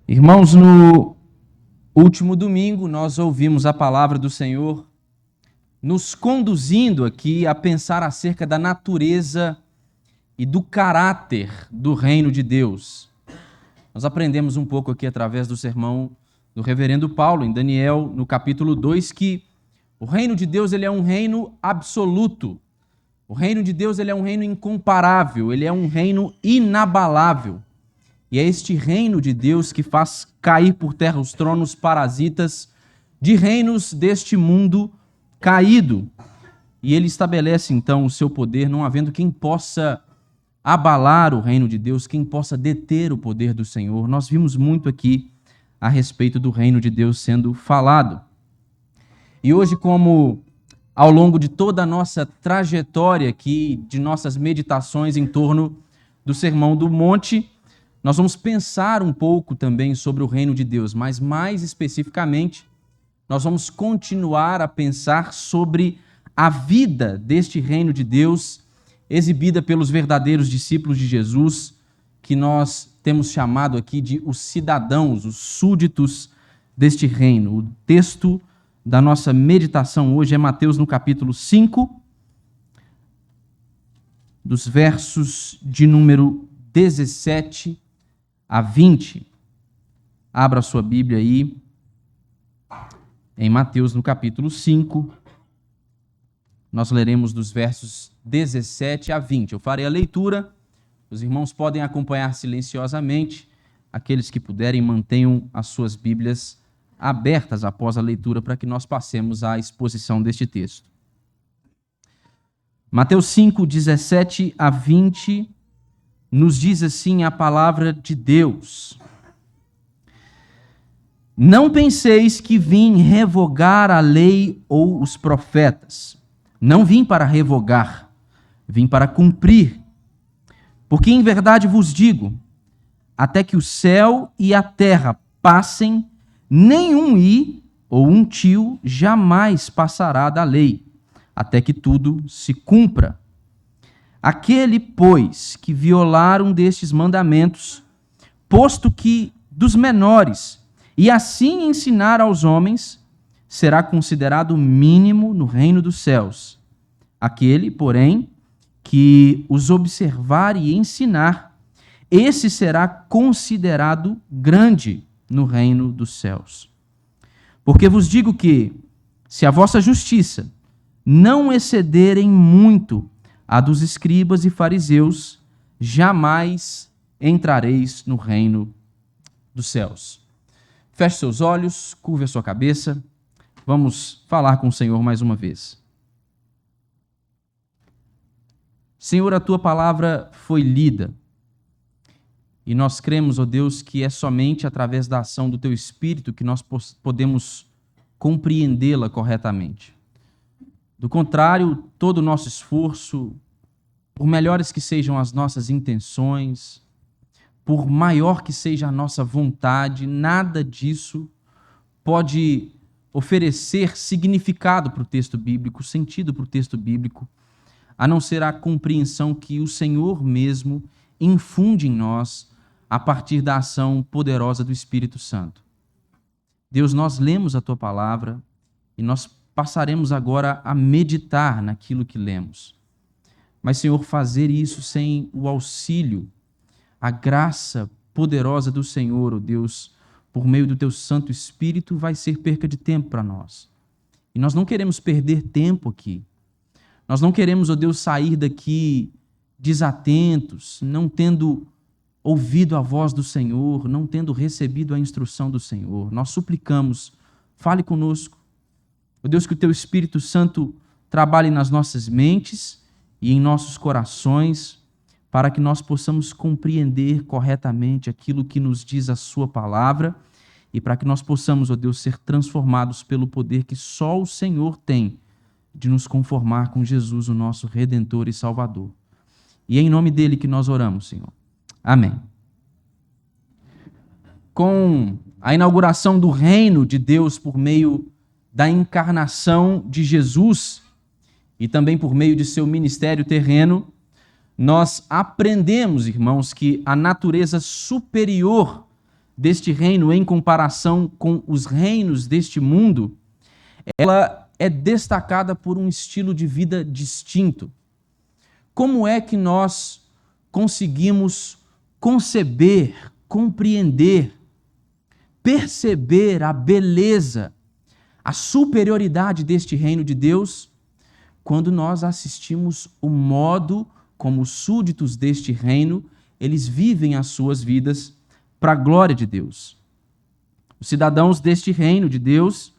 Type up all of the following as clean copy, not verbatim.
Irmãos, no último domingo nós ouvimos a palavra do Senhor nos conduzindo aqui a pensar acerca da natureza e do caráter do reino de Deus. Nós aprendemos um pouco aqui através do sermão do reverendo Paulo em Daniel, no capítulo 2, que o reino de Deus ele é um reino absoluto. O reino de Deus ele é um reino incomparável, ele é um reino inabalável. E é este reino de Deus que faz cair por terra os tronos parasitas de reinos deste mundo caído. E ele estabelece então o seu poder, não havendo quem possa abalar o reino de Deus, quem possa deter o poder do Senhor. Nós vimos muito aqui a respeito do reino de Deus sendo falado. E hoje, como ao longo de toda a nossa trajetória aqui, de nossas meditações em torno do Sermão do Monte, nós vamos pensar um pouco também sobre o reino de Deus, mas mais especificamente, nós vamos continuar a pensar sobre a vida deste reino de Deus, exibida pelos verdadeiros discípulos de Jesus, que nós temos chamado aqui de os cidadãos, os súditos deste reino. O texto da nossa meditação hoje é Mateus no capítulo 5, dos versos de número 17 a 20. Abra a sua Bíblia aí, em Mateus no capítulo 5, nós leremos dos versos 17 a 20. Eu farei a leitura, os irmãos podem acompanhar silenciosamente, aqueles que puderem mantenham as suas Bíblias abertas após a leitura para que nós passemos à exposição deste texto. Mateus 5, 17 a 20, nos diz assim a palavra de Deus: Não penseis que vim revogar a lei ou os profetas. Não vim para revogar, vim para cumprir. Porque em verdade vos digo, até que o céu e a terra passem, nenhum i ou um tio jamais passará da lei, até que tudo se cumpra. Aquele, pois, que violar um destes mandamentos, posto que dos menores, e assim ensinar aos homens, será considerado mínimo no reino dos céus. Aquele, porém, que os observar e ensinar, esse será considerado grande no reino dos céus. Porque vos digo que, se a vossa justiça não excederem muito a dos escribas e fariseus, jamais entrareis no reino dos céus. Feche seus olhos, curve a sua cabeça. Vamos falar com o Senhor mais uma vez. Senhor, a tua palavra foi lida. E nós cremos, ó Deus, que é somente através da ação do teu Espírito que nós podemos compreendê-la corretamente. Do contrário, todo o nosso esforço, por melhores que sejam as nossas intenções, por maior que seja a nossa vontade, nada disso pode oferecer significado para o texto bíblico, sentido para o texto bíblico, a não ser a compreensão que o Senhor mesmo infunde em nós a partir da ação poderosa do Espírito Santo. Deus, nós lemos a tua palavra e nós passaremos agora a meditar naquilo que lemos. Mas, Senhor, fazer isso sem o auxílio, a graça poderosa do Senhor, ó Deus, por meio do teu Santo Espírito, vai ser perca de tempo para nós. E nós não queremos perder tempo aqui. Nós não queremos, ó Deus, sair daqui desatentos, não tendo ouvido a voz do Senhor, não tendo recebido a instrução do Senhor. Nós suplicamos, fale conosco. Ó Deus, que o teu Espírito Santo trabalhe nas nossas mentes e em nossos corações, para que nós possamos compreender corretamente aquilo que nos diz a sua palavra e para que nós possamos, ó Deus, ser transformados pelo poder que só o Senhor tem de nos conformar com Jesus, o nosso Redentor e Salvador. E é em nome dele que nós oramos, Senhor. Amém. Com a inauguração do reino de Deus por meio da encarnação de Jesus e também por meio de seu ministério terreno, nós aprendemos, irmãos, que a natureza superior deste reino em comparação com os reinos deste mundo, ela é destacada por um estilo de vida distinto. Como é que nós conseguimos conceber, compreender, perceber a beleza, a superioridade deste reino de Deus, quando nós assistimos o modo como os súditos deste reino, eles vivem as suas vidas para a glória de Deus. Os cidadãos deste reino de Deus,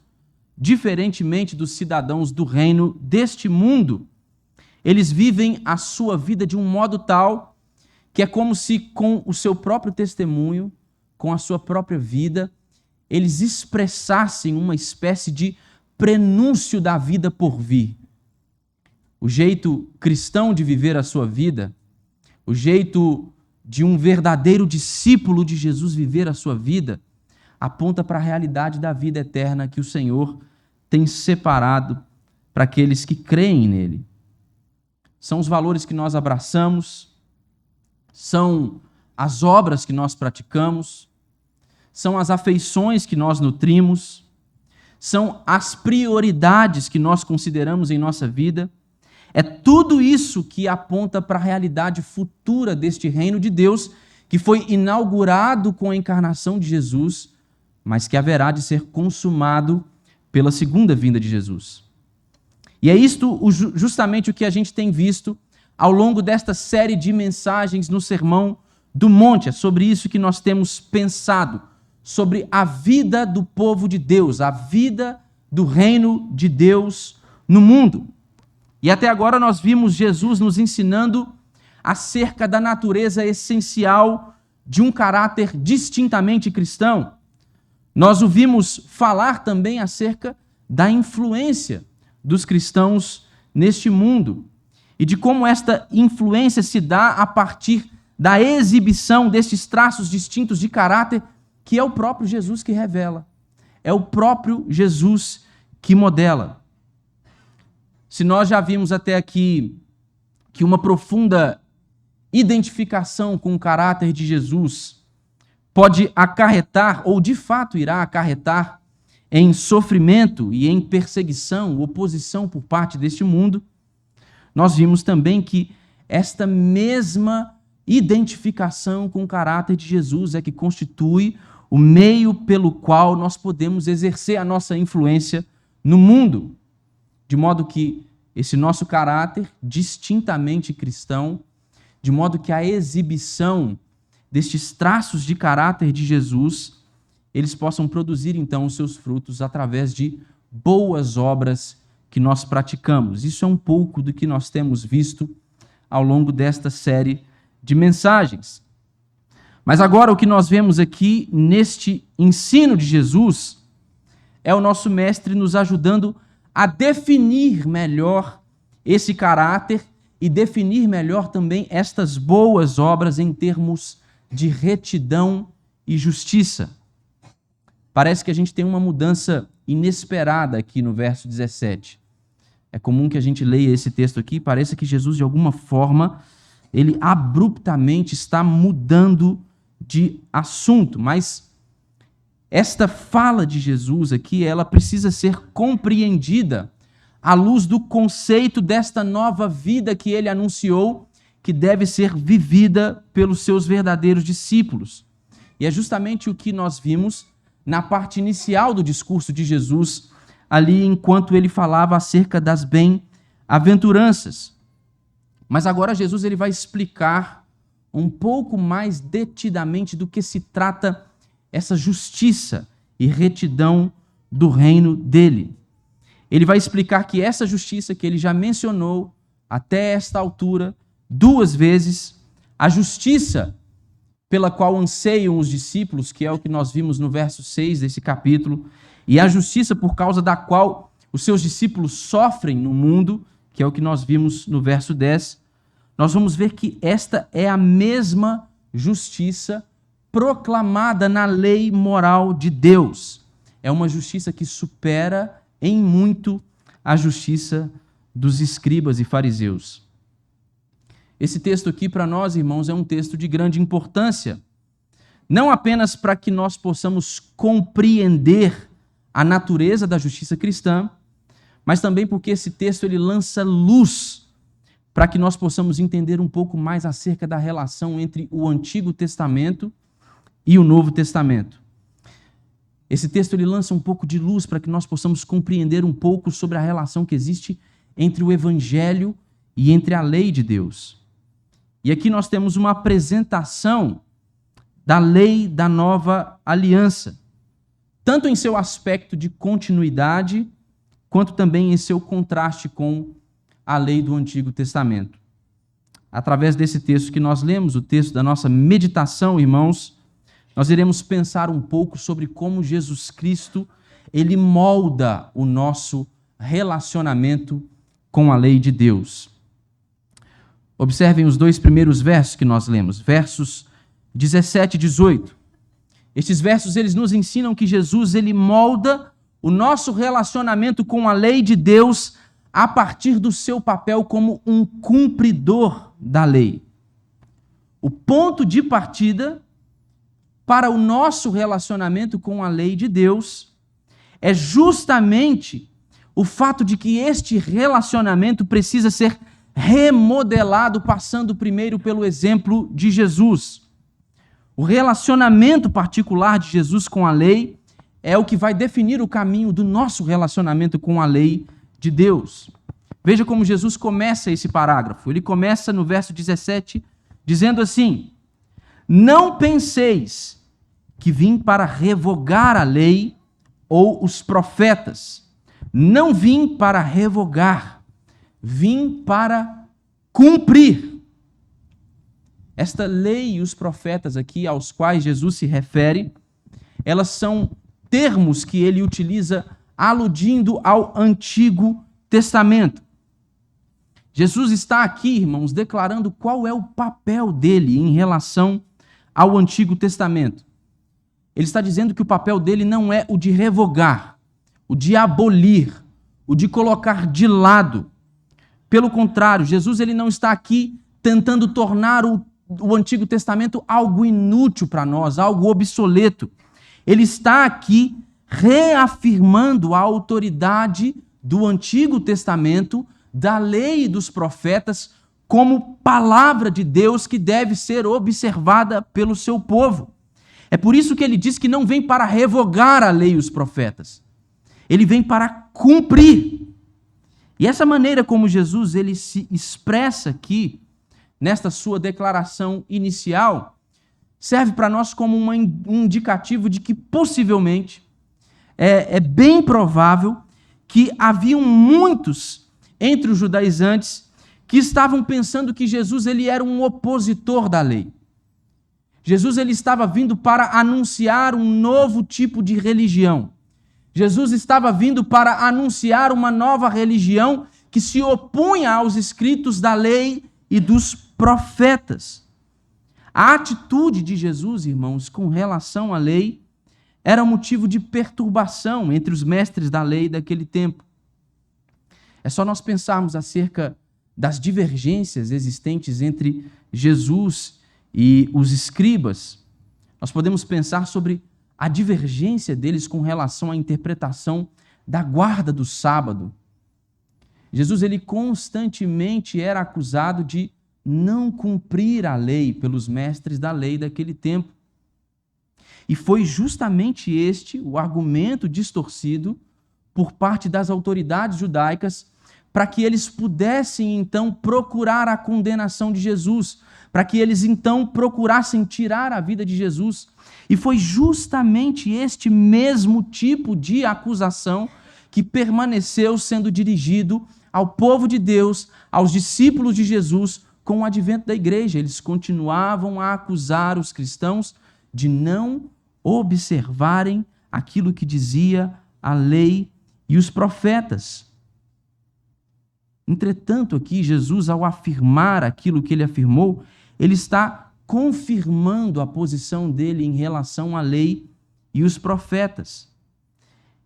diferentemente dos cidadãos do reino deste mundo, eles vivem a sua vida de um modo tal que é como se com o seu próprio testemunho, com a sua própria vida, eles expressassem uma espécie de prenúncio da vida por vir. O jeito cristão de viver a sua vida, o jeito de um verdadeiro discípulo de Jesus viver a sua vida, aponta para a realidade da vida eterna que o Senhor tem separado para aqueles que creem nele. São os valores que nós abraçamos, são as obras que nós praticamos, são as afeições que nós nutrimos, são as prioridades que nós consideramos em nossa vida. É tudo isso que aponta para a realidade futura deste reino de Deus, que foi inaugurado com a encarnação de Jesus, mas que haverá de ser consumado pela segunda vinda de Jesus. E é isto justamente o que a gente tem visto ao longo desta série de mensagens no Sermão do Monte. É sobre isso que nós temos pensado, sobre a vida do povo de Deus, a vida do reino de Deus no mundo. E até agora nós vimos Jesus nos ensinando acerca da natureza essencial de um caráter distintamente cristão. Nós o vimos falar também acerca da influência dos cristãos neste mundo e de como esta influência se dá a partir da exibição destes traços distintos de caráter que é o próprio Jesus que revela, é o próprio Jesus que modela. Se nós já vimos até aqui que uma profunda identificação com o caráter de Jesus pode acarretar, ou de fato irá acarretar, em sofrimento e em perseguição, oposição por parte deste mundo, nós vimos também que esta mesma identificação com o caráter de Jesus é que constitui o meio pelo qual nós podemos exercer a nossa influência no mundo, de modo que esse nosso caráter distintamente cristão, de modo que a exibição destes traços de caráter de Jesus, eles possam produzir então os seus frutos através de boas obras que nós praticamos. Isso é um pouco do que nós temos visto ao longo desta série de mensagens. Mas agora o que nós vemos aqui neste ensino de Jesus é o nosso mestre nos ajudando a definir melhor esse caráter e definir melhor também estas boas obras em termos de retidão e justiça. Parece que a gente tem uma mudança inesperada aqui no verso 17. É comum que a gente leia esse texto aqui e pareça que Jesus, de alguma forma, ele abruptamente está mudando de assunto, mas esta fala de Jesus aqui, ela precisa ser compreendida à luz do conceito desta nova vida que ele anunciou, que deve ser vivida pelos seus verdadeiros discípulos. E é justamente o que nós vimos na parte inicial do discurso de Jesus, ali enquanto ele falava acerca das bem-aventuranças. Mas agora Jesus ele vai explicar um pouco mais detidamente do que se trata essa justiça e retidão do reino dele. Ele vai explicar que essa justiça que ele já mencionou até esta altura 2 vezes, a justiça pela qual anseiam os discípulos, que é o que nós vimos no verso 6 desse capítulo, e a justiça por causa da qual os seus discípulos sofrem no mundo, que é o que nós vimos no verso 10, nós vamos ver que esta é a mesma justiça proclamada na lei moral de Deus. É uma justiça que supera em muito a justiça dos escribas e fariseus. Esse texto aqui para nós, irmãos, é um texto de grande importância. não apenas para que nós possamos compreender a natureza da justiça cristã, mas também porque esse texto ele lança luz para que nós possamos entender um pouco mais acerca da relação entre o Antigo Testamento e o Novo Testamento. Esse texto ele lança um pouco de luz para que nós possamos compreender um pouco sobre a relação que existe entre o Evangelho e entre a lei de Deus. E aqui nós temos uma apresentação da lei da nova aliança, tanto em seu aspecto de continuidade, quanto também em seu contraste com a lei do Antigo Testamento. Através desse texto que nós lemos, o texto da nossa meditação, irmãos, nós iremos pensar um pouco sobre como Jesus Cristo, ele molda o nosso relacionamento com a lei de Deus. Observem os 2 primeiros versos que nós lemos, versos 17 e 18. Estes versos eles nos ensinam que Jesus ele molda o nosso relacionamento com a lei de Deus a partir do seu papel como um cumpridor da lei. O ponto de partida para o nosso relacionamento com a lei de Deus é justamente o fato de que este relacionamento precisa ser remodelado, passando primeiro pelo exemplo de Jesus. O relacionamento particular de Jesus com a lei é o que vai definir o caminho do nosso relacionamento com a lei de Deus. Veja como Jesus começa esse parágrafo. Ele começa no verso 17, dizendo assim: não penseis que vim para revogar a lei ou os profetas. Não vim para revogar, vim para cumprir. Esta lei e os profetas aqui aos quais Jesus se refere, elas são termos que ele utiliza aludindo ao Antigo Testamento. Jesus está aqui, irmãos, declarando qual é o papel dele em relação ao Antigo Testamento. Ele está dizendo que o papel dele não é o de revogar, o de abolir, o de colocar de lado. Pelo contrário, Jesus ele não está aqui tentando tornar o Antigo Testamento algo inútil para nós, algo obsoleto. Ele está aqui reafirmando a autoridade do Antigo Testamento, da lei e dos profetas, como palavra de Deus que deve ser observada pelo seu povo. É por isso que ele diz que não vem para revogar a lei e os profetas. Ele vem para cumprir. E essa maneira como Jesus ele se expressa aqui, nesta sua declaração inicial, serve para nós como um indicativo de que possivelmente é bem provável que haviam muitos entre os judaizantes que estavam pensando que Jesus ele era um opositor da lei. Jesus ele estava vindo para anunciar um novo tipo de religião. Jesus estava vindo para anunciar uma nova religião que se opunha aos escritos da lei e dos profetas. A atitude de Jesus, irmãos, com relação à lei, era motivo de perturbação entre os mestres da lei daquele tempo. É só nós pensarmos acerca das divergências existentes entre Jesus e os escribas. Nós podemos pensar sobre a divergência deles com relação à interpretação da guarda do sábado. Jesus ele constantemente era acusado de não cumprir a lei pelos mestres da lei daquele tempo. E foi justamente este o argumento distorcido por parte das autoridades judaicas para que eles pudessem então procurar a condenação de Jesus, para que eles então procurassem tirar a vida de Jesus. E foi justamente este mesmo tipo de acusação que permaneceu sendo dirigido ao povo de Deus, aos discípulos de Jesus, com o advento da igreja. Eles continuavam a acusar os cristãos de não observarem aquilo que dizia a lei e os profetas. Entretanto, aqui, Jesus, ao afirmar aquilo que ele afirmou, ele está confirmando a posição dele em relação à lei e os profetas.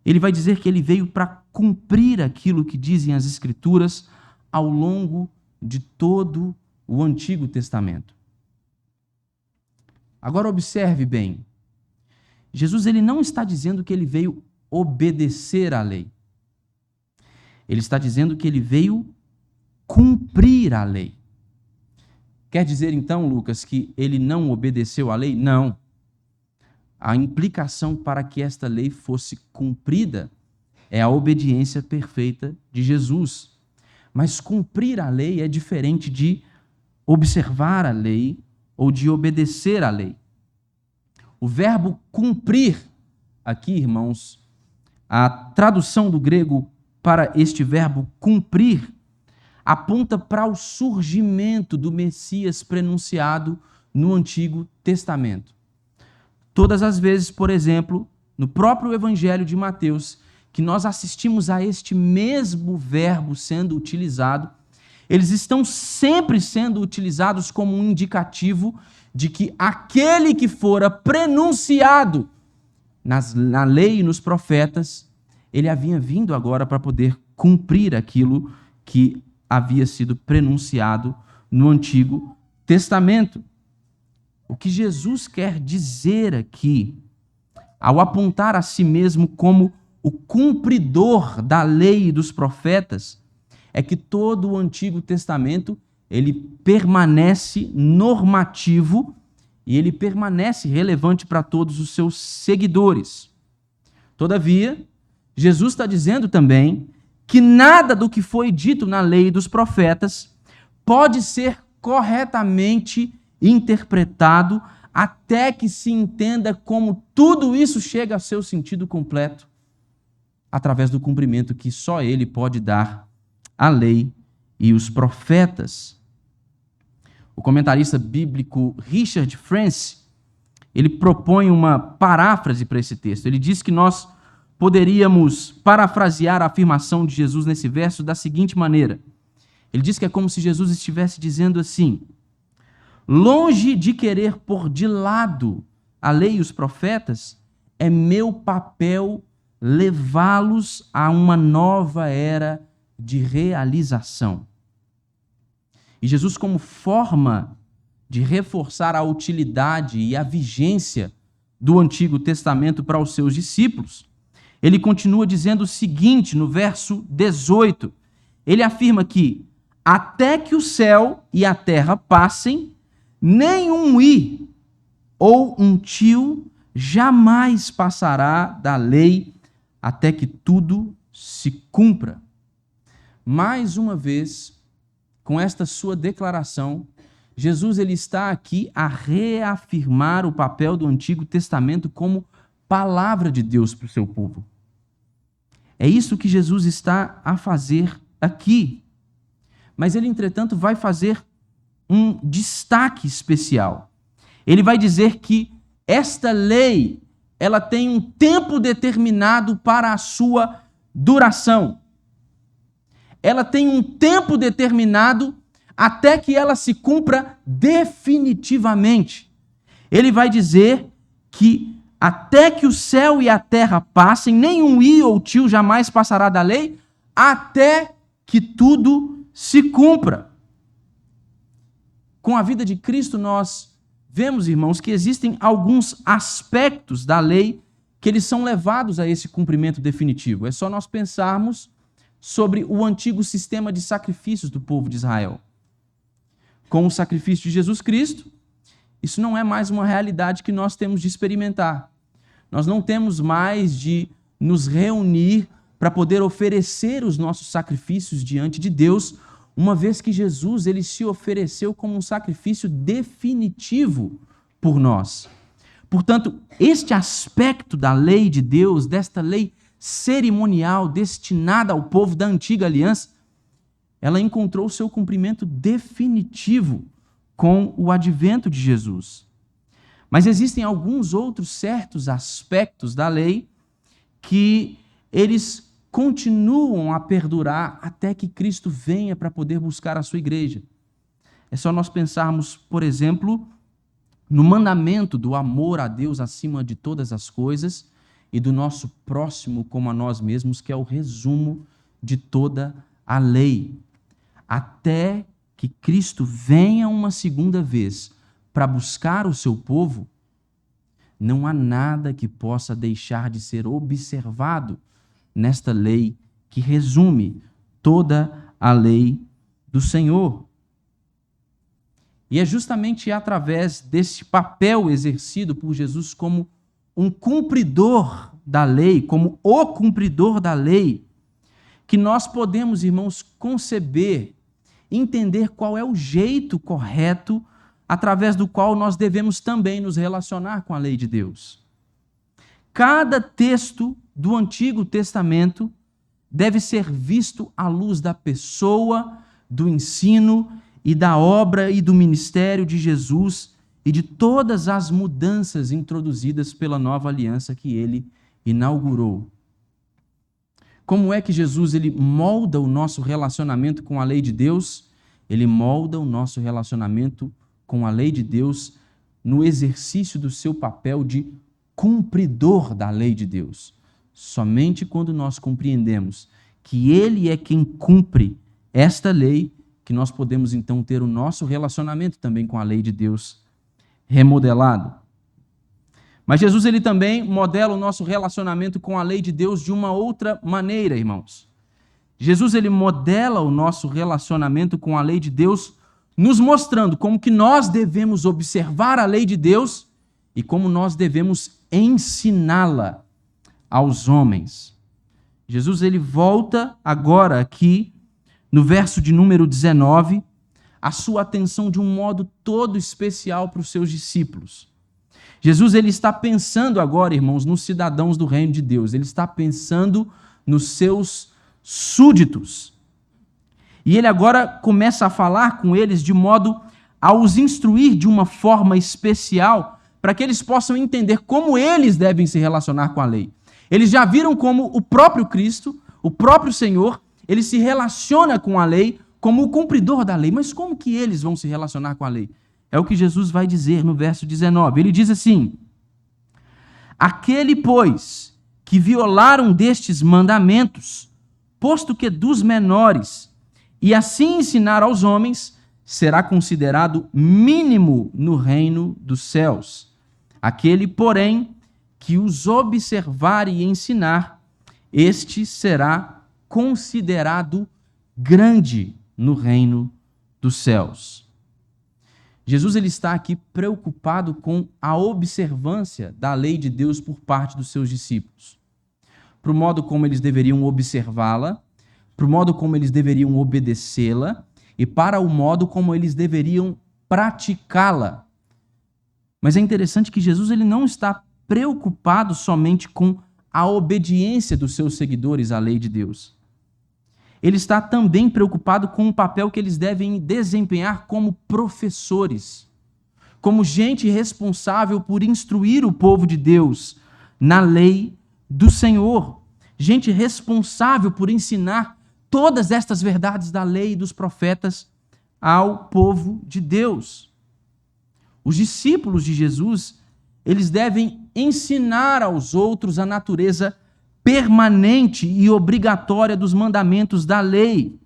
Ele vai dizer que ele veio para cumprir aquilo que dizem as Escrituras ao longo de todo o Antigo Testamento. Agora observe bem. Jesus ele não está dizendo que ele veio obedecer à lei. Ele está dizendo que ele veio cumprir a lei. Quer dizer então, Lucas, que ele não obedeceu à lei? Não. A implicação para que esta lei fosse cumprida é a obediência perfeita de Jesus. Mas cumprir a lei é diferente de observar a lei ou de obedecer à lei. O verbo cumprir, aqui, irmãos, a tradução do grego para este verbo cumprir aponta para o surgimento do Messias prenunciado no Antigo Testamento. Todas as vezes, por exemplo, no próprio Evangelho de Mateus, que nós assistimos a este mesmo verbo sendo utilizado, eles estão sempre sendo utilizados como um indicativo de que aquele que fora prenunciado na lei e nos profetas, ele havia vindo agora para poder cumprir aquilo que havia sido prenunciado no Antigo Testamento. O que Jesus quer dizer aqui, ao apontar a si mesmo como o cumpridor da lei e dos profetas, é que todo o Antigo Testamento ele permanece normativo e ele permanece relevante para todos os seus seguidores. Todavia, Jesus está dizendo também que nada do que foi dito na lei e dos profetas pode ser corretamente interpretado até que se entenda como tudo isso chega ao seu sentido completo através do cumprimento que só ele pode dar à lei e os profetas. O comentarista bíblico Richard France, ele propõe uma paráfrase para esse texto. Ele diz que nós poderíamos parafrasear a afirmação de Jesus nesse verso da seguinte maneira. Ele diz que é como se Jesus estivesse dizendo assim: longe de querer pôr de lado a lei e os profetas, é meu papel levá-los a uma nova era de realização. E Jesus, como forma de reforçar a utilidade e a vigência do Antigo Testamento para os seus discípulos, ele continua dizendo o seguinte no verso 18. Ele afirma que até que o céu e a terra passem, nem um i ou um tio jamais passará da lei até que tudo se cumpra. Mais uma vez, com esta sua declaração, Jesus ele está aqui a reafirmar o papel do Antigo Testamento como palavra de Deus para o seu povo. É isso que Jesus está a fazer aqui. Mas ele, entretanto, vai fazer um destaque especial. Ele vai dizer que esta lei, ela tem um tempo determinado para a sua duração. Ela tem um tempo determinado até que ela se cumpra definitivamente. Ele vai dizer que até que o céu e a terra passem, nenhum i ou tio jamais passará da lei, até que tudo se cumpra. Com a vida de Cristo, nós vemos, irmãos, que existem alguns aspectos da lei que eles são levados a esse cumprimento definitivo. É só nós pensarmos sobre o antigo sistema de sacrifícios do povo de Israel. Com o sacrifício de Jesus Cristo, isso não é mais uma realidade que nós temos de experimentar. Nós não temos mais de nos reunir para poder oferecer os nossos sacrifícios diante de Deus, uma vez que Jesus ele se ofereceu como um sacrifício definitivo por nós. Portanto, este aspecto da lei de Deus, desta lei cerimonial destinada ao povo da antiga aliança, ela encontrou seu cumprimento definitivo com o advento de Jesus. Mas existem alguns outros certos aspectos da lei que eles continuam a perdurar até que Cristo venha para poder buscar a sua igreja. É só nós pensarmos, por exemplo, no mandamento do amor a Deus acima de todas as coisas e do nosso próximo como a nós mesmos, que é o resumo de toda a lei. Até que Cristo venha uma segunda vez para buscar o seu povo, não há nada que possa deixar de ser observado nesta lei que resume toda a lei do Senhor. E é justamente através desse papel exercido por Jesus como um cumpridor da lei, como o cumpridor da lei, que nós podemos, irmãos, conceber, entender qual é o jeito correto através do qual nós devemos também nos relacionar com a lei de Deus. Cada texto do Antigo Testamento deve ser visto à luz da pessoa, do ensino e da obra e do ministério de Jesus e de todas as mudanças introduzidas pela nova aliança que ele inaugurou. Como é que Jesus ele molda o nosso relacionamento com a lei de Deus? Ele molda o nosso relacionamento com a lei de Deus no exercício do seu papel de cumpridor da lei de Deus. Somente quando nós compreendemos que Ele é quem cumpre esta lei, que nós podemos então ter o nosso relacionamento também com a lei de Deus remodelado. Mas Jesus ele também modela o nosso relacionamento com a lei de Deus de uma outra maneira, irmãos. Jesus ele modela o nosso relacionamento com a lei de Deus nos mostrando como que nós devemos observar a lei de Deus e como nós devemos ensiná-la aos homens. Jesus ele volta agora aqui no verso de número 19 a sua atenção de um modo todo especial para os seus discípulos. Jesus ele está pensando agora, irmãos, nos cidadãos do reino de Deus. Ele está pensando nos seus súditos. E ele agora começa a falar com eles de modo a os instruir de uma forma especial para que eles possam entender como eles devem se relacionar com a lei. Eles já viram como o próprio Cristo, o próprio Senhor, ele se relaciona com a lei como o cumpridor da lei. Mas como que eles vão se relacionar com a lei? É o que Jesus vai dizer no verso 19. Ele diz assim: aquele, pois, que violar um destes mandamentos, posto que dos menores, e assim ensinar aos homens, será considerado mínimo no reino dos céus. Aquele, porém, que os observar e ensinar, este será considerado grande no reino dos céus. Jesus ele está aqui preocupado com a observância da lei de Deus por parte dos seus discípulos. Para o modo como eles deveriam observá-la, para o modo como eles deveriam obedecê-la e para o modo como eles deveriam praticá-la. Mas é interessante que Jesus ele não está preocupado somente com a obediência dos seus seguidores à lei de Deus. Ele está também preocupado com o papel que eles devem desempenhar como professores, como gente responsável por instruir o povo de Deus na lei do Senhor, gente responsável por ensinar todas estas verdades da lei e dos profetas ao povo de Deus. Os discípulos de Jesus, eles devem ensinar aos outros a natureza permanente e obrigatória dos mandamentos da lei.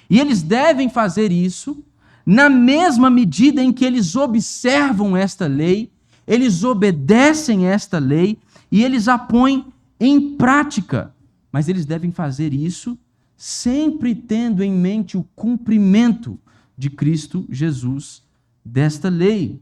E eles devem fazer isso na mesma medida em que eles observam esta lei, eles obedecem esta lei e eles a põem em prática. Mas eles devem fazer isso sempre tendo em mente o cumprimento de Cristo Jesus desta lei.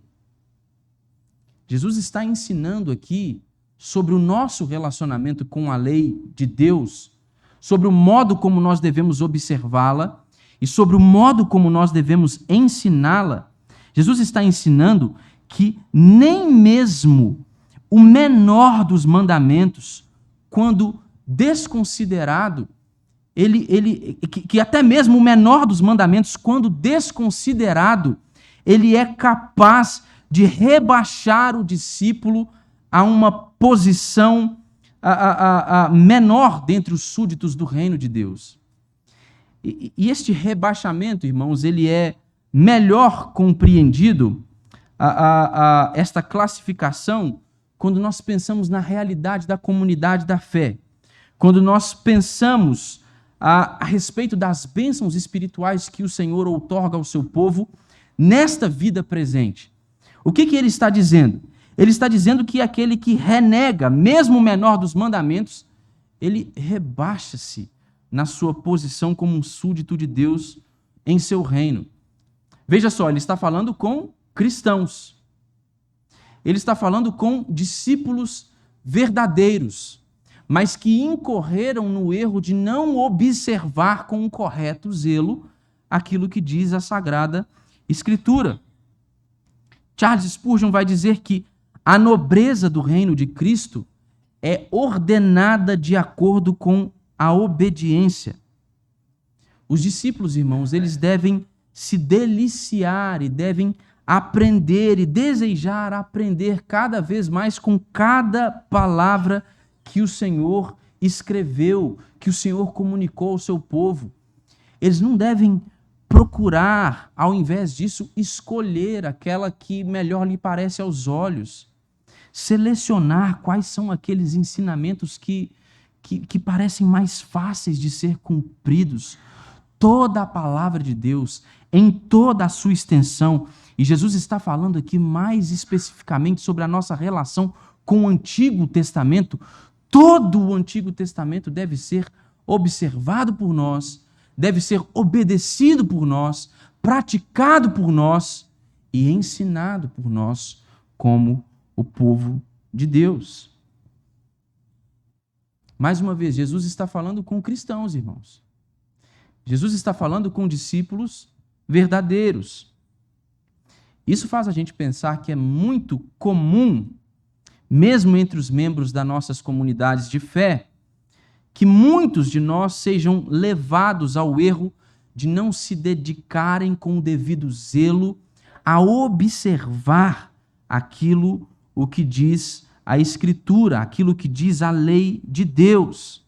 Jesus está ensinando aqui sobre o nosso relacionamento com a lei de Deus, sobre o modo como nós devemos observá-la e sobre o modo como nós devemos ensiná-la. Jesus está ensinando que nem mesmo o menor dos mandamentos, quando desconsiderado, que até mesmo o menor dos mandamentos, quando desconsiderado, ele é capaz de rebaixar o discípulo a uma posição menor dentre os súditos do reino de Deus. E este rebaixamento, irmãos, ele é melhor compreendido, esta classificação, quando nós pensamos na realidade da comunidade da fé. Quando nós pensamos a respeito das bênçãos espirituais que o Senhor outorga ao seu povo nesta vida presente. O que ele está dizendo? Ele está dizendo que aquele que renega, mesmo o menor dos mandamentos, ele rebaixa-se na sua posição como um súdito de Deus em seu reino. Veja só, ele está falando com cristãos. Ele está falando com discípulos verdadeiros, mas que incorreram no erro de não observar com um correto zelo aquilo que diz a Sagrada Escritura. Charles Spurgeon vai dizer que a nobreza do reino de Cristo é ordenada de acordo com a obediência. Os discípulos, irmãos, eles devem se deliciar e devem aprender e desejar aprender cada vez mais com cada palavra que o Senhor escreveu, que o Senhor comunicou ao seu povo. Eles não devem procurar, ao invés disso, escolher aquela que melhor lhe parece aos olhos. Selecionar quais são aqueles ensinamentos que parecem mais fáceis de ser cumpridos. Toda a palavra de Deus, em toda a sua extensão. E Jesus está falando aqui mais especificamente sobre a nossa relação com o Antigo Testamento. Todo o Antigo Testamento deve ser observado por nós, deve ser obedecido por nós, praticado por nós e ensinado por nós como o povo de Deus. Mais uma vez, Jesus está falando com cristãos, irmãos. Jesus está falando com discípulos verdadeiros. Isso faz a gente pensar que é muito comum, mesmo entre os membros das nossas comunidades de fé, que muitos de nós sejam levados ao erro de não se dedicarem com o devido zelo a observar aquilo o que diz a Escritura, aquilo que diz a lei de Deus.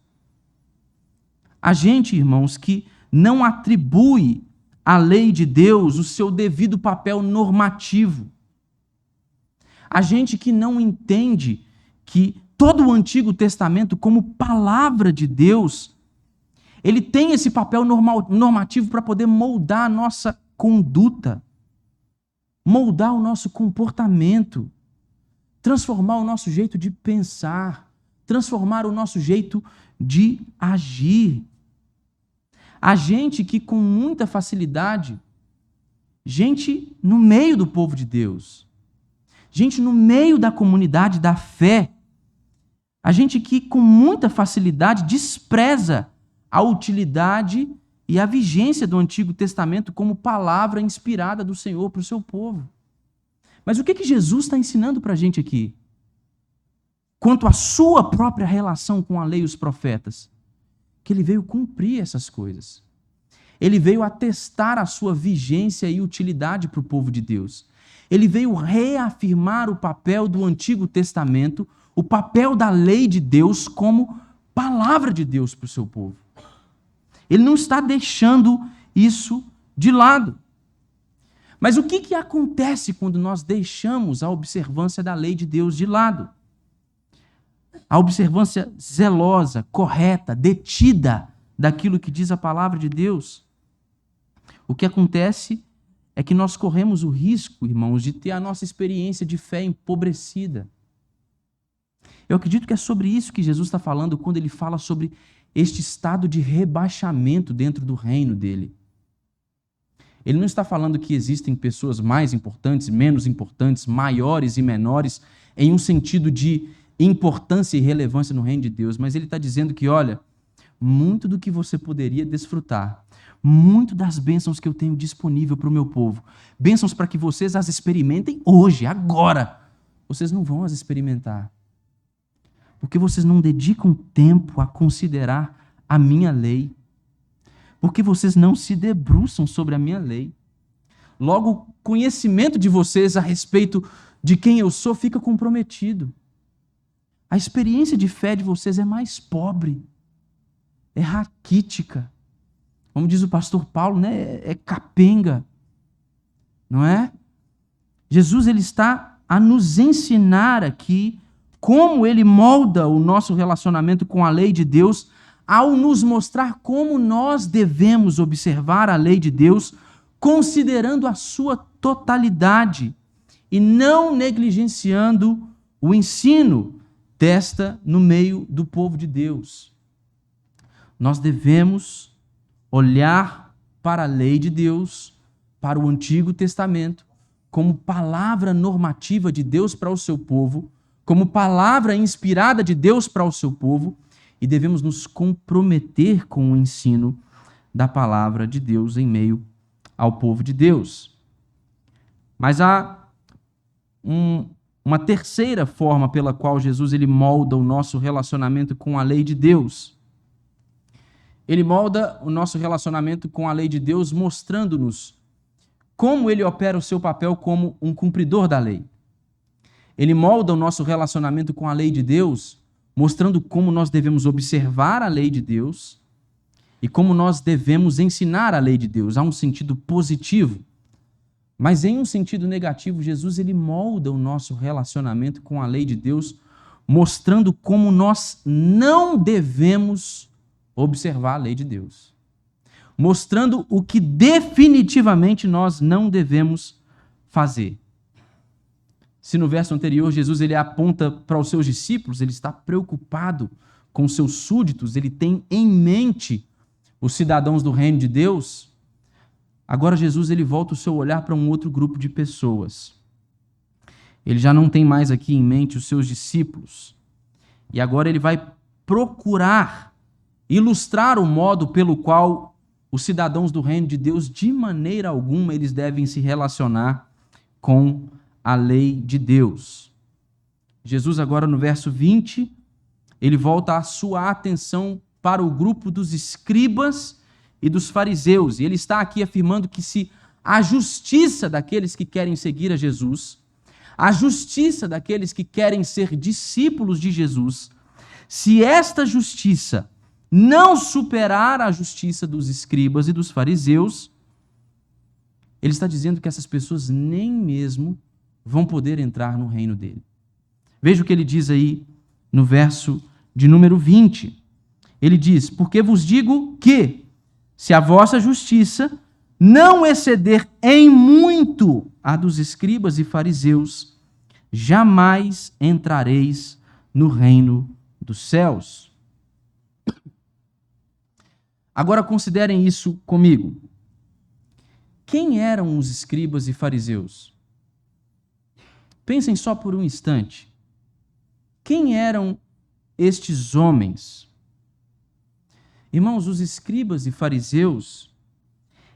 A gente, irmãos, que não atribui à lei de Deus o seu devido papel normativo. A gente que não entende que todo o Antigo Testamento, como palavra de Deus, ele tem esse papel normativo para poder moldar a nossa conduta, moldar o nosso comportamento, transformar o nosso jeito de pensar, transformar o nosso jeito de agir. A gente que com muita facilidade, gente no meio do povo de Deus, gente no meio da comunidade da fé, a gente que com muita facilidade despreza a utilidade e a vigência do Antigo Testamento como palavra inspirada do Senhor para o seu povo. Mas o que Jesus está ensinando para a gente aqui? Quanto à sua própria relação com a lei e os profetas, que ele veio cumprir essas coisas. Ele veio atestar a sua vigência e utilidade para o povo de Deus. Ele veio reafirmar o papel do Antigo Testamento, o papel da lei de Deus como palavra de Deus para o seu povo. Ele não está deixando isso de lado. Mas o que acontece quando nós deixamos a observância da lei de Deus de lado? A observância zelosa, correta, detida daquilo que diz a palavra de Deus. O que acontece é que nós corremos o risco, irmãos, de ter a nossa experiência de fé empobrecida. Eu acredito que é sobre isso que Jesus está falando quando ele fala sobre este estado de rebaixamento dentro do reino dele. Ele não está falando que existem pessoas mais importantes, menos importantes, maiores e menores, em um sentido de importância e relevância no reino de Deus, mas ele está dizendo que, olha, muito do que você poderia desfrutar, muito das bênçãos que eu tenho disponível para o meu povo, bênçãos para que vocês as experimentem hoje, agora, vocês não vão as experimentar, porque vocês não dedicam tempo a considerar a minha lei, porque vocês não se debruçam sobre a minha lei. Logo, o conhecimento de vocês a respeito de quem eu sou fica comprometido. A experiência de fé de vocês é mais pobre, é raquítica. Como diz o pastor Paulo, né? É capenga, não é? Jesus ele está a nos ensinar aqui como ele molda o nosso relacionamento com a lei de Deus ao nos mostrar como nós devemos observar a lei de Deus, considerando a sua totalidade e não negligenciando o ensino desta no meio do povo de Deus. Nós devemos olhar para a lei de Deus, para o Antigo Testamento, como palavra normativa de Deus para o seu povo, como palavra inspirada de Deus para o seu povo, e devemos nos comprometer com o ensino da palavra de Deus em meio ao povo de Deus. Mas há uma terceira forma pela qual Jesus ele molda o nosso relacionamento com a lei de Deus. Ele molda o nosso relacionamento com a lei de Deus mostrando-nos como ele opera o seu papel como um cumpridor da lei. Ele molda o nosso relacionamento com a lei de Deus mostrando como nós devemos observar a lei de Deus e como nós devemos ensinar a lei de Deus. Há um sentido positivo. Mas em um sentido negativo, Jesus ele molda o nosso relacionamento com a lei de Deus, mostrando como nós não devemos observar a lei de Deus. Mostrando o que definitivamente nós não devemos fazer. Se no verso anterior Jesus ele aponta para os seus discípulos, ele está preocupado com os seus súditos, ele tem em mente os cidadãos do reino de Deus. Agora Jesus ele volta o seu olhar para um outro grupo de pessoas. Ele já não tem mais aqui em mente os seus discípulos. E agora ele vai procurar ilustrar o modo pelo qual os cidadãos do reino de Deus, de maneira alguma, eles devem se relacionar com a lei de Deus. Jesus agora no verso 20, ele volta a sua atenção para o grupo dos escribas e dos fariseus. E ele está aqui afirmando que se a justiça daqueles que querem seguir a Jesus, a justiça daqueles que querem ser discípulos de Jesus, se esta justiça não superar a justiça dos escribas e dos fariseus, ele está dizendo que essas pessoas nem mesmo vão poder entrar no reino dele. Veja o que ele diz aí no verso de número 20. Ele diz: porque vos digo que, se a vossa justiça não exceder em muito a dos escribas e fariseus, jamais entrareis no reino dos céus. Agora considerem isso comigo. Quem eram os escribas e fariseus? Pensem só por um instante. Quem eram estes homens? Irmãos, os escribas e fariseus,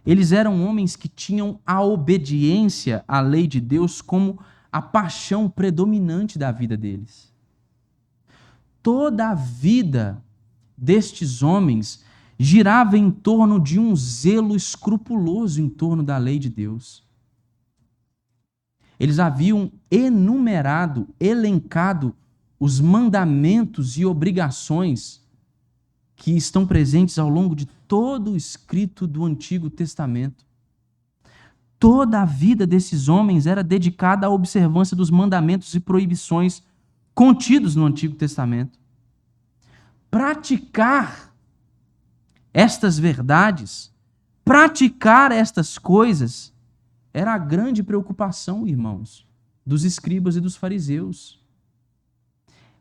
eles eram homens que tinham a obediência à lei de Deus como a paixão predominante da vida deles. Toda a vida destes homens girava em torno de um zelo escrupuloso em torno da lei de Deus. Eles haviam enumerado, elencado os mandamentos e obrigações que estão presentes ao longo de todo o escrito do Antigo Testamento. Toda a vida desses homens era dedicada à observância dos mandamentos e proibições contidos no Antigo Testamento. Praticar estas verdades, praticar estas coisas, era a grande preocupação, irmãos, dos escribas e dos fariseus.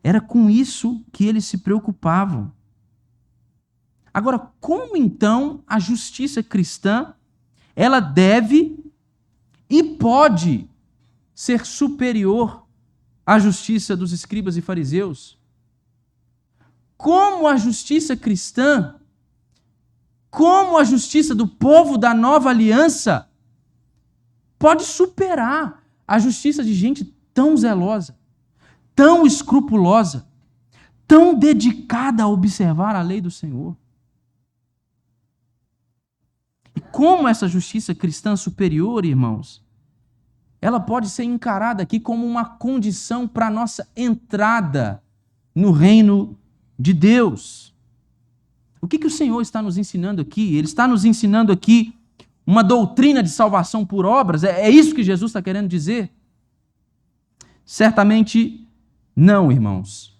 Era com isso que eles se preocupavam. Agora, como então a justiça cristã, ela deve e pode ser superior à justiça dos escribas e fariseus? Como a justiça cristã, como a justiça do povo da nova aliança pode superar a justiça de gente tão zelosa, tão escrupulosa, tão dedicada a observar a lei do Senhor? E como essa justiça cristã superior, irmãos, ela pode ser encarada aqui como uma condição para a nossa entrada no reino de Deus? O que o Senhor está nos ensinando aqui? Ele está nos ensinando aqui uma doutrina de salvação por obras? É isso que Jesus está querendo dizer? Certamente não, irmãos.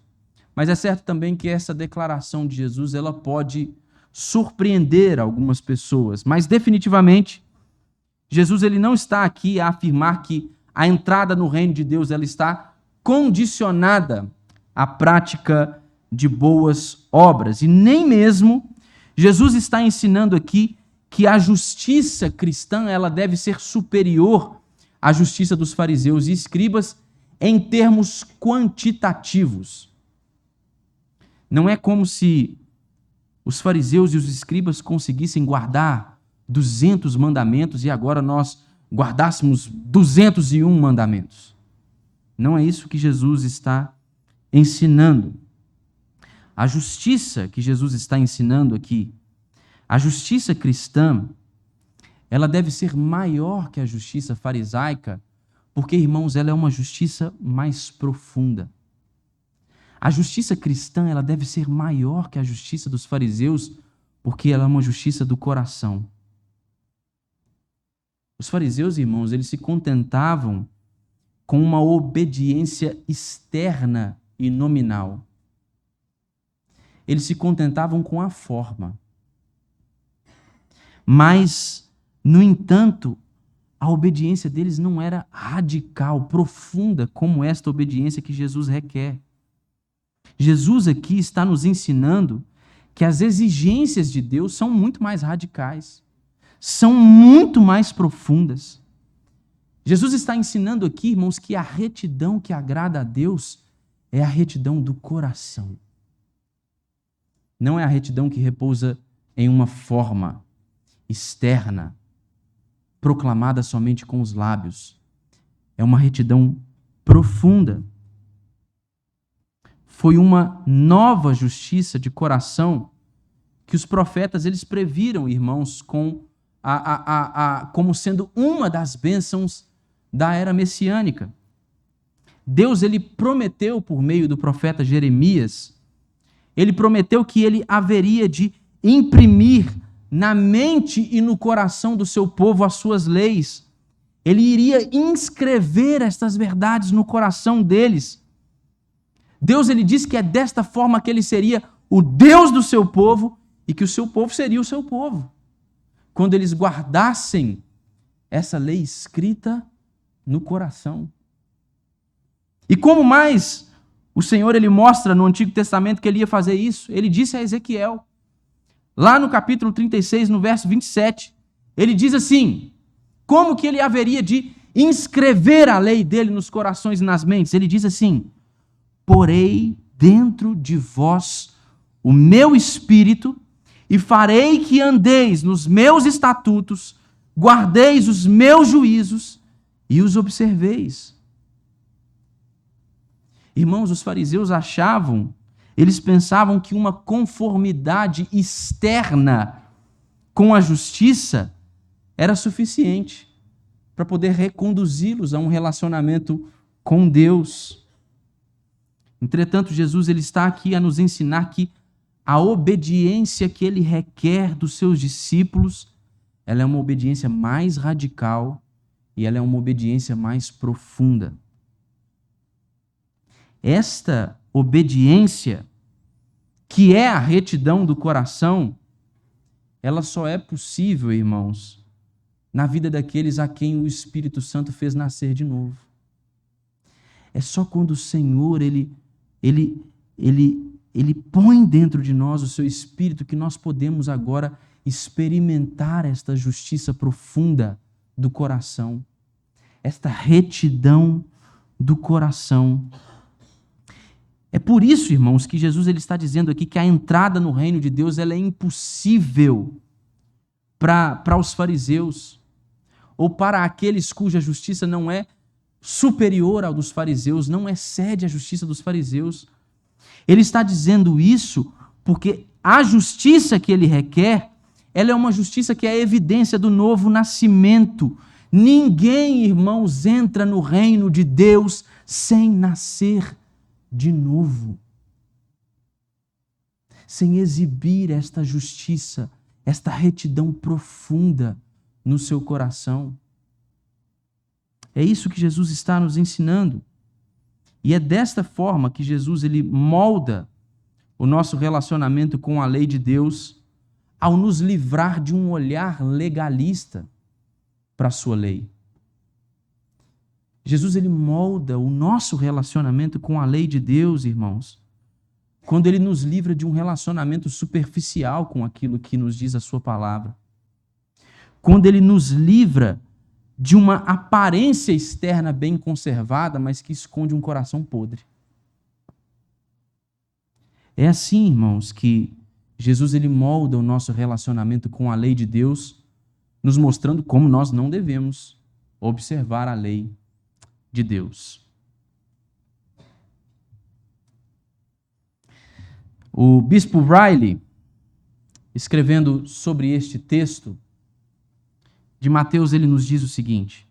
Mas é certo também que essa declaração de Jesus, ela pode surpreender algumas pessoas. Mas definitivamente, Jesus ele não está aqui a afirmar que a entrada no reino de Deus ela está condicionada à prática de boas obras. E nem mesmo Jesus está ensinando aqui que a justiça cristã ela deve ser superior à justiça dos fariseus e escribas em termos quantitativos. Não é como se os fariseus e os escribas conseguissem guardar 200 mandamentos e agora nós guardássemos 201 mandamentos. Não é isso que Jesus está ensinando. A justiça que Jesus está ensinando aqui, a justiça cristã, ela deve ser maior que a justiça farisaica, porque, irmãos, ela é uma justiça mais profunda. A justiça cristã, ela deve ser maior que a justiça dos fariseus, porque ela é uma justiça do coração. Os fariseus, irmãos, eles se contentavam com uma obediência externa e nominal. Eles se contentavam com a forma. Mas, no entanto, a obediência deles não era radical, profunda, como esta obediência que Jesus requer. Jesus aqui está nos ensinando que as exigências de Deus são muito mais radicais, são muito mais profundas. Jesus está ensinando aqui, irmãos, que a retidão que agrada a Deus é a retidão do coração. Não é a retidão que repousa em uma forma externa, proclamada somente com os lábios. É uma retidão profunda. Foi uma nova justiça de coração que os profetas eles previram, irmãos, como sendo uma das bênçãos da era messiânica. Deus ele prometeu por meio do profeta Jeremias, ele prometeu que ele haveria de imprimir na mente e no coração do seu povo as suas leis. Ele iria inscrever estas verdades no coração deles. Deus ele disse que é desta forma que ele seria o Deus do seu povo e que o seu povo seria o seu povo. Quando eles guardassem essa lei escrita no coração. E como mais o Senhor ele mostra no Antigo Testamento que ele ia fazer isso? Ele disse a Ezequiel, lá no capítulo 36, no verso 27, ele diz assim, como que ele haveria de inscrever a lei dele nos corações e nas mentes? Ele diz assim, porei dentro de vós o meu espírito e farei que andeis nos meus estatutos, guardeis os meus juízos e os observeis. Irmãos, os fariseus eles pensavam que uma conformidade externa com a justiça era suficiente para poder reconduzi-los a um relacionamento com Deus. Entretanto, Jesus ele está aqui a nos ensinar que a obediência que ele requer dos seus discípulos, ela é uma obediência mais radical e ela é uma obediência mais profunda. Esta obediência, que é a retidão do coração, ela só é possível, irmãos, na vida daqueles a quem o Espírito Santo fez nascer de novo. É só quando o Senhor ele põe dentro de nós o seu Espírito que nós podemos agora experimentar esta justiça profunda do coração, esta retidão do coração. É por isso, irmãos, que Jesus ele está dizendo aqui que a entrada no reino de Deus ela é impossível para os fariseus ou para aqueles cuja justiça não é superior ao dos fariseus, não excede a justiça dos fariseus. Ele está dizendo isso porque a justiça que ele requer, ela é uma justiça que é a evidência do novo nascimento. Ninguém, irmãos, entra no reino de Deus sem nascer de novo, sem exibir esta justiça, esta retidão profunda no seu coração. É isso que Jesus está nos ensinando. E é desta forma que Jesus ele molda o nosso relacionamento com a lei de Deus ao nos livrar de um olhar legalista para a sua lei. Jesus ele molda o nosso relacionamento com a lei de Deus, irmãos, quando ele nos livra de um relacionamento superficial com aquilo que nos diz a sua palavra. Quando ele nos livra de uma aparência externa bem conservada, mas que esconde um coração podre. É assim, irmãos, que Jesus ele molda o nosso relacionamento com a lei de Deus, nos mostrando como nós não devemos observar a lei de Deus. O bispo Riley, escrevendo sobre este texto de Mateus, ele nos diz o seguinte: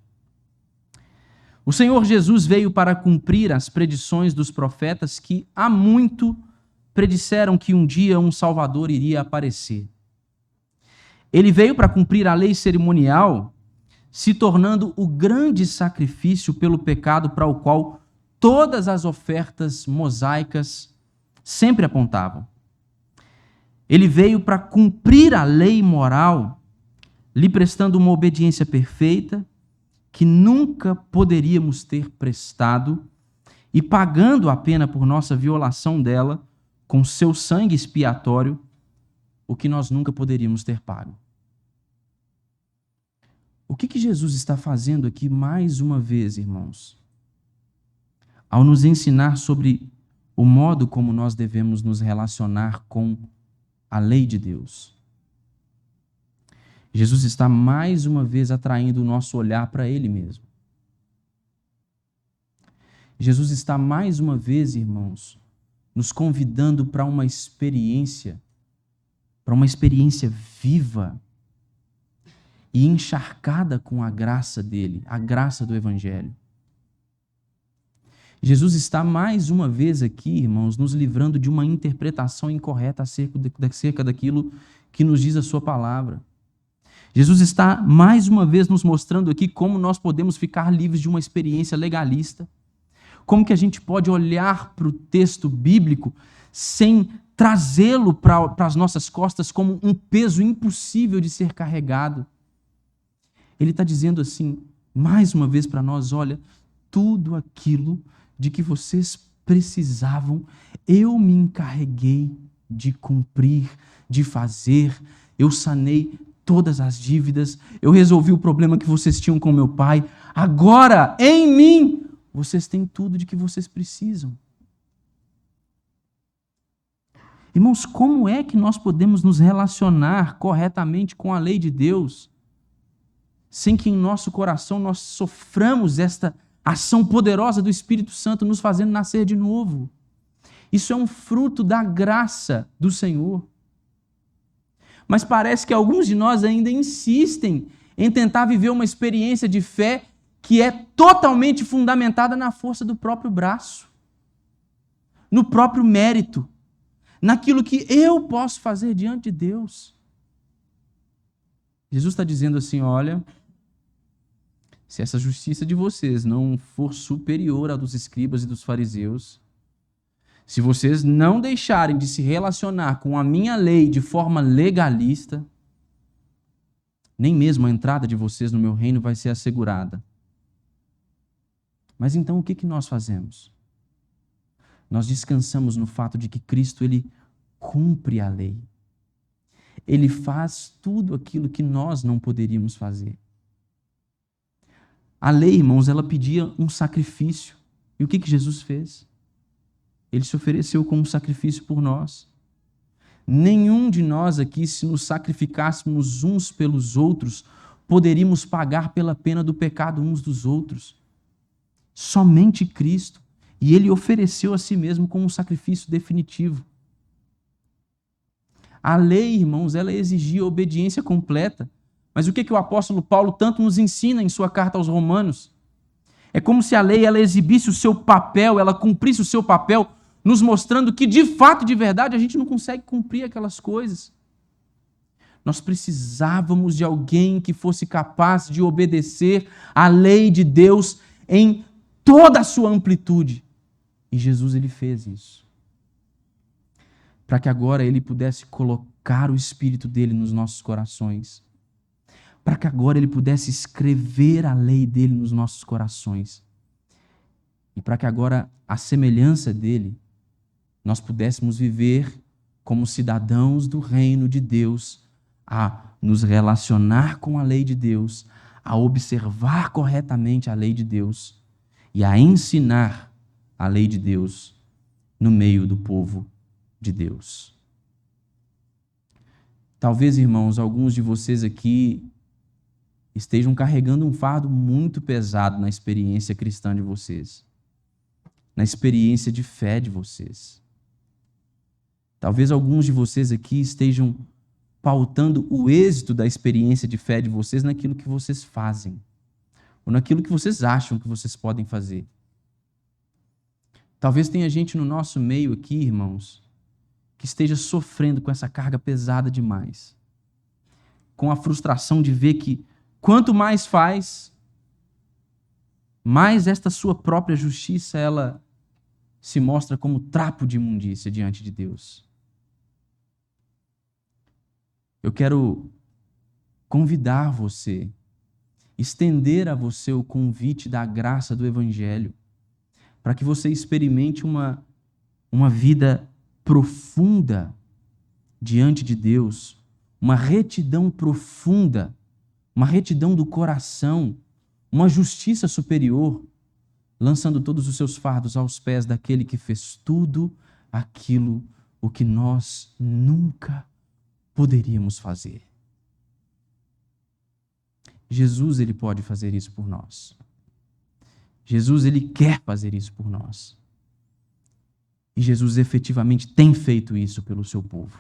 o Senhor Jesus veio para cumprir as predições dos profetas que há muito predisseram que um dia um Salvador iria aparecer. Ele veio para cumprir a lei cerimonial, se tornando o grande sacrifício pelo pecado para o qual todas as ofertas mosaicas sempre apontavam. Ele veio para cumprir a lei moral, lhe prestando uma obediência perfeita que nunca poderíamos ter prestado e pagando a pena por nossa violação dela com seu sangue expiatório, o que nós nunca poderíamos ter pago. O que Jesus está fazendo aqui mais uma vez, irmãos? Ao nos ensinar sobre o modo como nós devemos nos relacionar com a lei de Deus. Jesus está mais uma vez atraindo o nosso olhar para Ele mesmo. Jesus está mais uma vez, irmãos, nos convidando para uma experiência viva e encharcada com a graça dele, a graça do Evangelho. Jesus está mais uma vez aqui, irmãos, nos livrando de uma interpretação incorreta acerca daquilo que nos diz a sua palavra. Jesus está mais uma vez nos mostrando aqui como nós podemos ficar livres de uma experiência legalista, como que a gente pode olhar para o texto bíblico sem trazê-lo para as nossas costas como um peso impossível de ser carregado. Ele está dizendo assim, mais uma vez para nós, olha, tudo aquilo de que vocês precisavam, eu me encarreguei de cumprir, de fazer, eu sanei todas as dívidas, eu resolvi o problema que vocês tinham com meu pai, agora, em mim, vocês têm tudo de que vocês precisam. Irmãos, como é que nós podemos nos relacionar corretamente com a lei de Deus, sem que em nosso coração nós soframos esta ação poderosa do Espírito Santo nos fazendo nascer de novo? Isso é um fruto da graça do Senhor. Mas parece que alguns de nós ainda insistem em tentar viver uma experiência de fé que é totalmente fundamentada na força do próprio braço, no próprio mérito, naquilo que eu posso fazer diante de Deus. Jesus está dizendo assim, olha, se essa justiça de vocês não for superior à dos escribas e dos fariseus, se vocês não deixarem de se relacionar com a minha lei de forma legalista, nem mesmo a entrada de vocês no meu reino vai ser assegurada. Mas então o que nós fazemos? Nós descansamos no fato de que Cristo ele cumpre a lei. Ele faz tudo aquilo que nós não poderíamos fazer. A lei, irmãos, ela pedia um sacrifício. E o que Jesus fez? Ele se ofereceu como um sacrifício por nós. Nenhum de nós aqui, se nos sacrificássemos uns pelos outros, poderíamos pagar pela pena do pecado uns dos outros. Somente Cristo. E Ele ofereceu a si mesmo como um sacrifício definitivo. A lei, irmãos, ela exigia obediência completa. Mas o que o apóstolo Paulo tanto nos ensina em sua carta aos Romanos? É como se a lei ela exibisse o seu papel, ela cumprisse o seu papel, nos mostrando que, de fato e de verdade, a gente não consegue cumprir aquelas coisas. Nós precisávamos de alguém que fosse capaz de obedecer à lei de Deus em toda a sua amplitude. E Jesus, ele fez isso. Para que agora ele pudesse colocar o Espírito dele nos nossos corações. Para que agora ele pudesse escrever a lei dele nos nossos corações. e para que agora, à semelhança dele, nós pudéssemos viver como cidadãos do reino de Deus, a nos relacionar com a lei de Deus, a observar corretamente a lei de Deus e a ensinar a lei de Deus no meio do povo de Deus. Talvez, irmãos, alguns de vocês aqui estejam carregando um fardo muito pesado na experiência cristã de vocês, na experiência de fé de vocês. Talvez alguns de vocês aqui estejam pautando o êxito da experiência de fé de vocês naquilo que vocês fazem, ou naquilo que vocês acham que vocês podem fazer. Talvez tenha gente no nosso meio aqui, irmãos, que esteja sofrendo com essa carga pesada demais, com a frustração de ver que quanto mais faz, mais esta sua própria justiça ela se mostra como trapo de imundícia diante de Deus. Eu quero convidar você, estender a você o convite da graça do Evangelho, para que você experimente uma vida profunda diante de Deus, uma retidão profunda, uma retidão do coração, uma justiça superior, lançando todos os seus fardos aos pés daquele que fez tudo aquilo o que nós nunca poderíamos fazer. Jesus, ele pode fazer isso por nós. Jesus, ele quer fazer isso por nós. E Jesus efetivamente tem feito isso pelo seu povo.